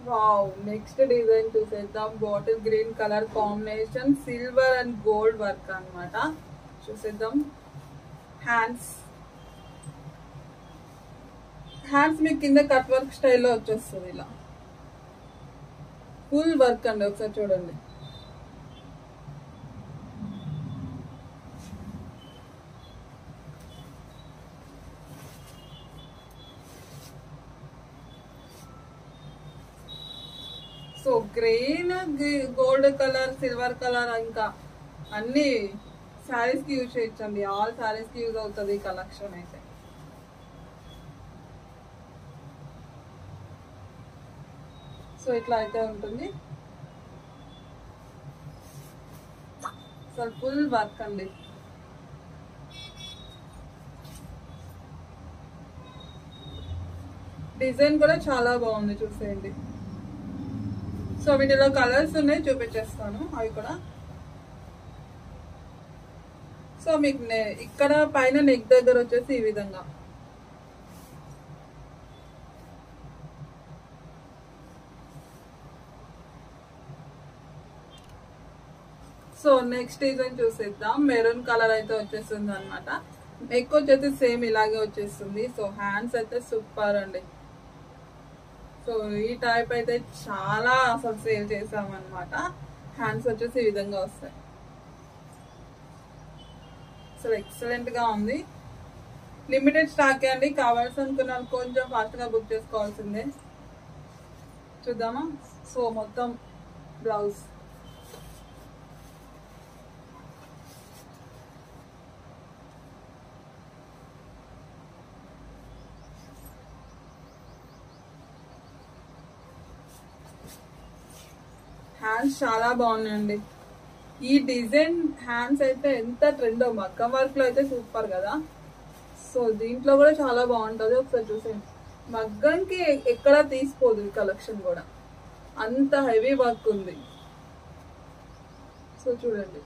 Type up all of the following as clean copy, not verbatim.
Wow, next design చూసేద్దాం. Bottle green colour combination, silver and gold work అన్నమాట. చూసేద్దాం. Hands మీకు కింద కట్ వర్క్ స్టైల్లో వచ్చేస్తుంది. ఇలా ఫుల్ వర్క్ అండి, ఒకసారి చూడండి. So green, gold colour, silver colour, ఇంకా అన్ని శారీస్ కి యూజ్ చేయొచ్చండి. ఆల్ శారీస్ కి యూజ్ అవుతుంది ఈ కలెక్షన్ అయితే. సో ఇట్లా అయితే ఉంటుంది. అసలు ఫుల్ వర్క్ అండి. డిజైన్ కూడా చాలా బాగుంది, చూసేయండి. సో వీటిలో కలర్స్ ఉన్నాయి, చూపించేస్తాను అవి కూడా. సో మీకు ఇక్కడ పైన నెక్ దగ్గర వచ్చేసి ఈ విధంగా. సో నెక్స్ట్ డిజైన్ చూసేద్దాం. మెరూన్ కలర్ అయితే వచ్చేస్తుంది అనమాట. నెక్ వచ్చేసి సేమ్ ఇలాగే వచ్చేస్తుంది. సో హ్యాండ్స్ అయితే సూపర్ అండి. సో ఈ టైప్ అయితే చాలా అసలు సేల్ చేసామన్నమాట. హ్యాండ్స్ వచ్చేసి ఈ విధంగా వస్తాయి. అసలు ఎక్సలెంట్ గా ఉంది. లిమిటెడ్ స్టాక్ అండి. కావాల్సి అనుకున్న కొంచెం ఫాస్ట్ గా బుక్ చేసుకోవాల్సిందే. చూద్దామా. సో మొత్తం బ్లౌజ్. హ్యాండ్స్ చాలా బాగున్నాయండి. ఈ డిజైన్ హ్యాండ్స్ అయితే ఎంత ట్రెండో. మగ్గం వర్క్ లో అయితే సూపర్ కదా. సో దీంట్లో కూడా చాలా బాగుంటుంది. ఒకసారి చూసేయండి. మగ్గంకి ఎక్కడ తీసిపోదు ఈ కలెక్షన్ కూడా, అంత హెవీ వర్క్ ఉంది. సో చూడండి.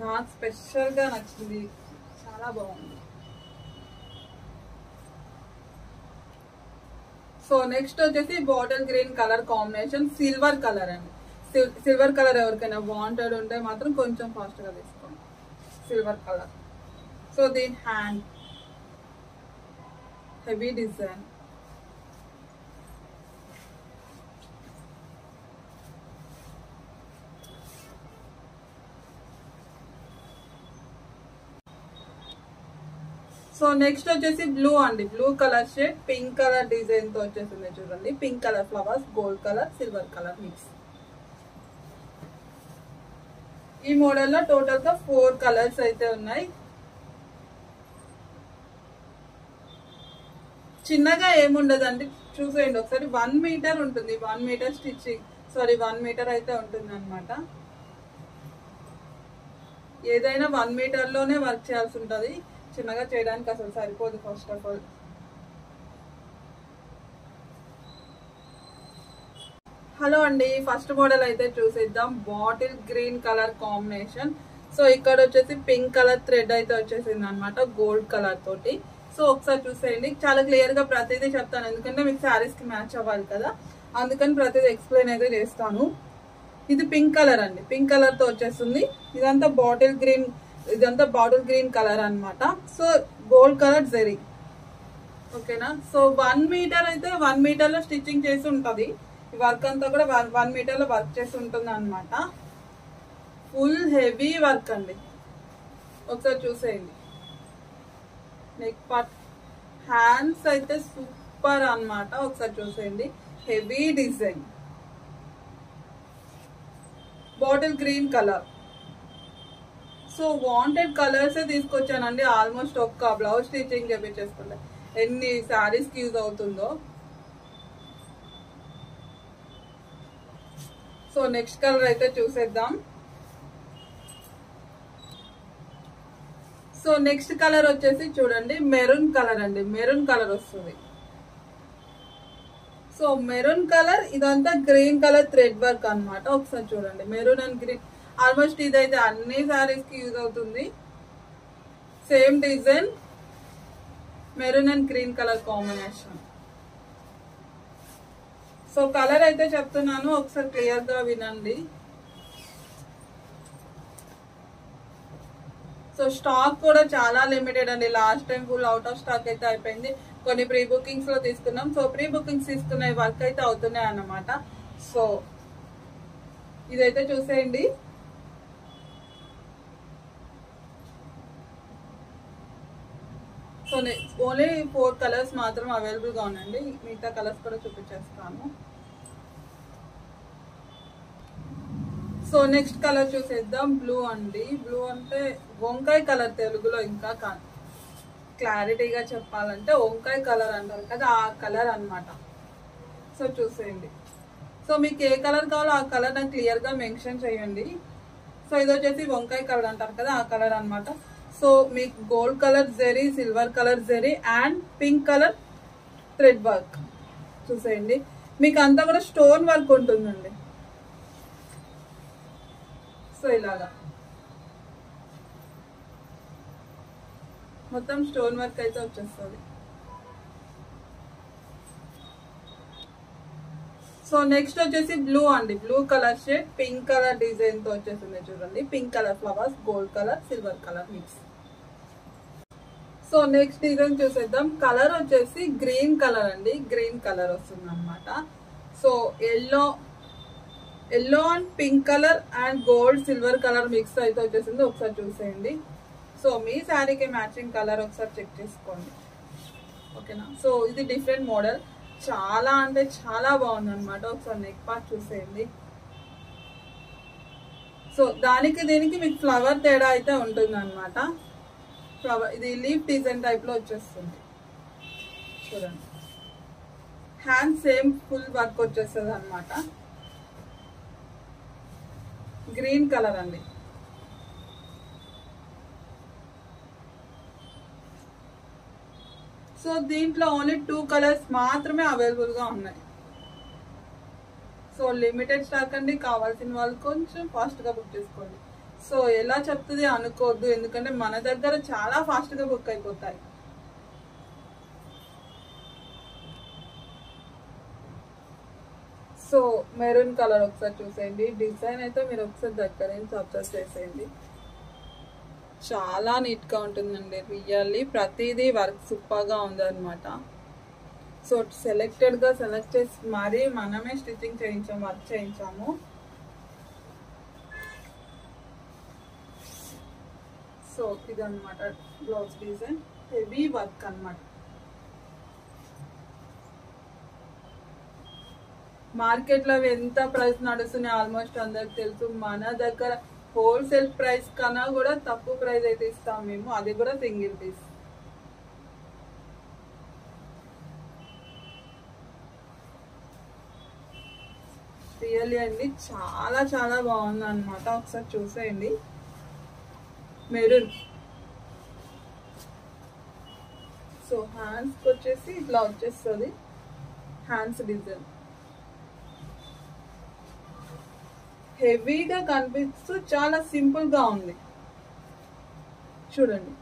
నాకు స్పెషల్ గా నచ్చింది, చాలా బాగుంది. సో నెక్స్ట్ వచ్చేసి bottle green colour combination, silver colour అండి. సిల్వర్ కలర్ ఎవరికైనా వాంటెడ్ ఉంటే మాత్రం కొంచెం ఫాస్ట్ గా తీసుకోండి. Silver colour. సో దీని hand heavy design. So next వచ్చేసి బ్లూ అండి. Blue colour shade, pink colour design తో వచ్చేసింది చూడండి. Pink colour flowers, gold colour, silver colour mix. ఈ మోడల్ లో టోటల్ గా 4 కలర్స్ అయితే ఉన్నాయి. చిన్నగా ఏముండదండి, చూసేయండి ఒకసారి. 1 మీటర్ ఉంటుంది. 1 మీటర్ స్టిచ్చింగ్, సారీ 1 మీటర్ అయితే ఉంటుంది అనమాట. ఏదైనా 1 మీటర్ లోనే వర్క్ చేయాల్సి ఉంటుంది. చిన్నగా చేయడానికి అసలు సరిపోదు ఫస్ట్ ఆఫ్ ఆల్. హలో అండి, ఫస్ట్ మోడల్ అయితే చూసేద్దాం. Bottle green colour combination. So ఇక్కడ వచ్చేసి పింక్ కలర్ థ్రెడ్ అయితే వచ్చేసింది అనమాట, గోల్డ్ కలర్ తోటి. సో ఒకసారి చూసేయండి. చాలా క్లియర్ గా ప్రతిదీ చెప్తాను, ఎందుకంటే మీకు శారీస్ కి మ్యాచ్ అవ్వాలి కదా, అందుకని ప్రతిదీ ఎక్స్ప్లెయిన్ అయితే చేస్తాను. ఇది పింక్ కలర్ అండి. పింక్ కలర్ తో వచ్చేస్తుంది. ఇదంతా బాటిల్ గ్రీన్ కలర్ అన్నమాట. So gold colour zari. ఓకేనా. సో 1 మీటర్ అయితే 1 మీటర్ లో స్టిచ్చింగ్ చేసి ఉంటది. ఈ వర్క్ అంతా కూడా 1 మీటర్ లో వర్క్ చేసి ఉంటుంది అనమాట. ఫుల్ హెవీ వర్క్ అండి. ఒకసారి చూసేయండి. నెక్ పార్ట్, హ్యాండ్స్ అయితే సూపర్ అన్నమాట. ఒకసారి చూసేయండి. Heavy design, bottle green colour. So wanted colours తీసుకొచ్చానండి. ఆల్మోస్ట్ ఒక్క బ్లౌజ్ స్టిచ్చింగ్ చేపించేసుకుంటే ఎన్ని శారీస్ కి యూజ్ అవుతుందో. సో నెక్స్ట్ కలర్ అయితే చూసేద్దాం. సో నెక్స్ట్ కలర్ వచ్చేసి చూడండి, మెరూన్ కలర్ అండి. మెరూన్ కలర్ వస్తుంది. సో మెరూన్ కలర్, ఇదంతా గ్రీన్ కలర్ థ్రెడ్ వర్క్ అన్నమాట. ఒకసారి చూడండి. మెరూన్ అండ్ గ్రీన్, ఆల్మోస్ట్ ఇదైతే అన్ని శారీస్ కి యూజ్ అవుతుంది. Same design, maroon and green colour combination. So colour అయితే చెప్తున్నాను, ఒకసారి క్లియర్ గా వినండి. సో స్టాక్ కూడా చాలా లిమిటెడ్ అండి. Last time full out of stock అయితే అయిపోయింది. కొన్ని ప్రీ బుకింగ్స్ లో తీసుకున్నాం. సో ప్రీ బుకింగ్స్ తీసుకునే వర్క్ అయితే అవుతున్నాయి అన్నమాట. సో ఇదైతే చూసేయండి. సో ఓన్లీ 4 కలర్స్ మాత్రం అవైలబుల్ గా ఉందండి. మిగతా కలర్స్ కూడా చూపించేస్తాను. సో నెక్స్ట్ కలర్ చూసేద్దాం. బ్లూ అండి. బ్లూ అంటే వంకాయ కలర్, తెలుగులో ఇంకా క్లారిటీగా చెప్పాలంటే వంకాయ కలర్ అంటారు కదా, ఆ కలర్ అన్నమాట. సో చూసేయండి. సో మీకు ఏ కలర్ కావాలో ఆ కలర్ నాకు క్లియర్ గా మెన్షన్ చేయండి. సో ఇది వచ్చేసి వంకాయ కలర్ అంటారు కదా, ఆ కలర్ అన్నమాట. సో మీకు gold colour zari, silver colour zari and pink colour thread work చూసేయండి. మీకు అంతా కూడా స్టోన్ వర్క్ ఉంటుందండి. సో ఇలాగా మొత్తం స్టోన్ వర్క్ అయితే వచ్చేస్తుంది. సో నెక్స్ట్ వచ్చేసి బ్లూ అండి. Blue colour shade pink colour design తో వచ్చేసింది చూడండి. Pink colour flowers, gold colour, silver colour mix. So next design చూసేద్దాం. కలర్ వచ్చేసి గ్రీన్ కలర్ అండి. గ్రీన్ కలర్ వస్తుంది అనమాట. So yellow and pink colour and gold silver colour mix అయితే వచ్చేసింది. ఒకసారి చూసేయండి. సో మీ శారీకి మ్యాచింగ్ కలర్ ఒకసారి చెక్ చేసుకోండి, ఓకేనా. సో ఇది డిఫరెంట్ మోడల్, చాలా అంటే చాలా బాగుంది అనమాట. ఒకసారి నెక్ పార్ట్ చూసేయండి. సో దానికి దీనికి మీకు ఫ్లవర్ తేడా అయితే ఉంటుంది అనమాట. ఫ్లవర్ ఇది లీఫ్ డిజైన్ టైప్ లో వచ్చేస్తుంది చూడండి. హ్యాండ్ సేమ్ ఫుల్ వర్క్ వచ్చేస్తుంది అనమాట. గ్రీన్ కలర్ అండి. సో దీంట్లో ఓన్లీ 2 కలర్స్ మాత్రమే అవైలబుల్ గా ఉన్నాయి. సో లిమిటెడ్ స్టాక్ అండి. కావాల్సిన వాళ్ళు కొంచెం ఫాస్ట్ గా బుక్ చేసుకోండి. సో ఎలా చెప్తుంది అనుకోవద్దు, ఎందుకంటే మన దగ్గర చాలా ఫాస్ట్ గా బుక్ అయిపోతాయి. సో మెరూన్ కలర్ ఒకసారి చూసేయండి. డిజైన్ అయితే మీరు ఒకసారి దగ్గర నుంచి అబ్జర్వ్ చేసేయండి. చాలా నీట్ గా ఉంటుందండి. రియల్లీ ప్రతిదీ వర్క్ సూపర్ గా ఉందన్నమాట. సో సెలెక్ట్ చేసి మరీ మనమే స్టిచ్చింగ్ చేయించాము, వర్క్ చేయించాము. సో ఇదన్నమాట బ్లౌజ్ డిజైన్, హెవీ వర్క్ అన్నమాట. మార్కెట్ లో ఎంత ప్రైస్ నడుస్తున్నాయి ఆల్మోస్ట్ అందరికి తెలుసు. మన దగ్గర హోల్సేల్ ప్రైస్ కన్నా కూడా తక్కువ ప్రైస్ అయితే ఇస్తాం మేము, అది కూడా సింగిల్ పీస్. రియల్లీ అండి చాలా చాలా బాగుంది అనమాట. ఒకసారి చూసేయండి. మెరూన్. సో హ్యాండ్స్ వచ్చేసి ఇట్లా వచ్చేస్తుంది. హ్యాండ్స్ డిజైన్ హెవీగా కనిపిస్తూ చాలా సింపుల్ గా ఉంది చూడండి.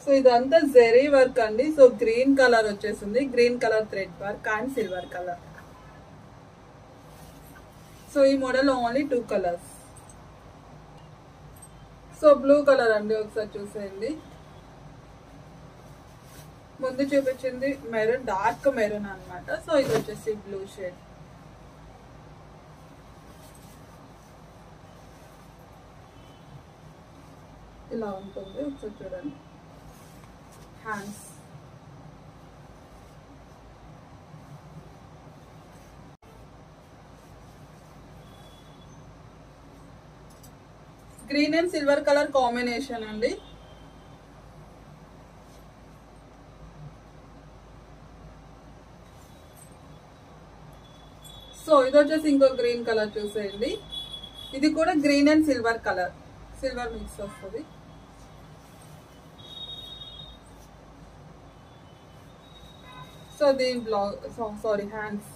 సో ఇదంతా జెరీ వర్క్ అండి. సో గ్రీన్ కలర్ వచ్చేసింది. Green colour thread work and silver colour. So ఈ model only 2 colours. So blue colour అండి. ఒకసారి చూసేయండి. ముందు చూపించింది మెరూన్, డార్క్ మెరూన్ అన్నమాట. సో ఇది వచ్చేసి బ్లూ షేడ్. ఇలా ఉంటుంది. ఒకసారి చూడండి. Hands. Green and silver colour combination అండి. సో ఇది వచ్చేసి ఇంకో గ్రీన్ కలర్ చూసేయండి. ఇది కూడా green and silver colour, silver mix వస్తుంది. సో దీని బ్లౌజ్, సారీ హ్యాండ్స్.